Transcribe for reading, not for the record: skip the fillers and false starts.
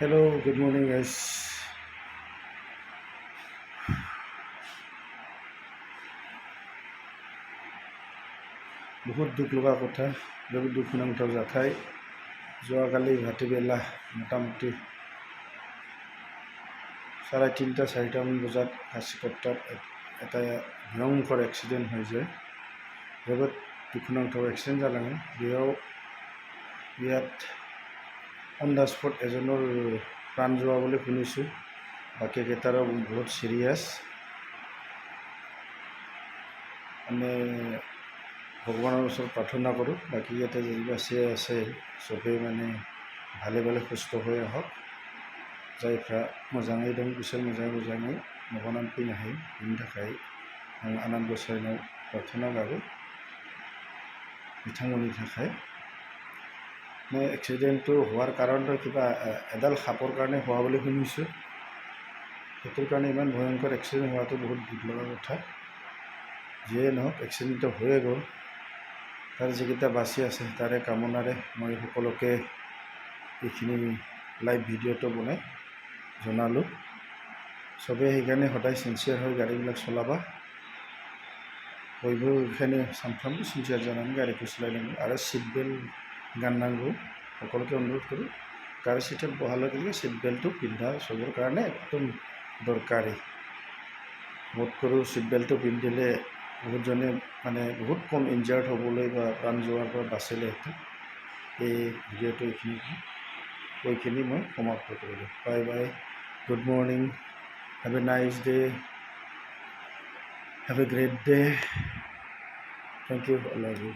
Hello, good morning, guys. বহুত দুখ লগা কথা, বহুত দুখনান্তৰ জাথাই যোৱাকালি ভাটিবেলা মোটামুটি 3:30-4টামান বজাত হাচিকট্টাত এটা ভয়ংকৰ এক্সিডেণ্ট হৈ যায়। বহুত দুখনান্তৰ এক্সিডেণ্ট জালাঙে ইয়াত অন দ্য স্পট এজনৰ প্ৰাণ যোৱা বুলি শুনিছোঁ, বাকীকেইটাৰো বহুত চিৰিয়াছ। মানে ভগৱানৰ ওচৰত প্ৰাৰ্থনা কৰোঁ বাকী ইয়াতে যদি বাচি আছে চবেই মানে ভালে ভালে সুস্থ হৈ আহক। जायफ्रा मोजाङै दं बिसोर मोजाङै न'खरनानै फैनो हायो। बिनि थाखाय आं आनान गसाइनाव प्रार्थना गाबो बिथांमोननि थाखाय। एक्सिडेन्टটো হোৱাৰ কাৰণটো কিবা এডাল সাপৰ কাৰণে হোৱা বুলি শুনিছোঁ। সেইটোৰ কাৰণে ইমান ভয়ংকৰ এক্সিডেণ্ট হোৱাটো বহুত দুখ লগা কথা। যিয়ে নহওক এক্সিডেণ্টটো হৈয়ে গ'ল। তাৰ যিকেইটা বাচি আছে তাৰে কামনাৰে মই সকলোকে এইখিনি লাইভ ভিডিঅ'টো বনাই জনালোঁ। চবেই সেইকাৰণে সদায় চিনচিয়াৰ হৈ গাড়ীবিলাক চলাবা। बयबो बेखायनो सानफ्रामबो सिनसियार जानानै गारिखौ सालायनांगौ आरो सिट बेल्ट गाननांगौ। সকলোকে অনুৰোধ কৰোঁ গাড়ী চিটত বহাৰ লগে লগে সিট বেল্টটো পিন্ধা চবৰ কাৰণে একদম দৰকাৰী। বোধ কৰোঁ সিট বেল্টটো পিন্ধিলে বহুতজনে মানে বহুত কম ইনজাৰ্ড হ'বলৈ বা প্ৰাণ যোৱাৰ পৰা বাচিলেহেঁতেন। এই ভিডিঅ'টো এইখিনি মই সমাপ্ত কৰিলোঁ। Bye bye, good morning, have a nice day, have a great day, thank you, I love U.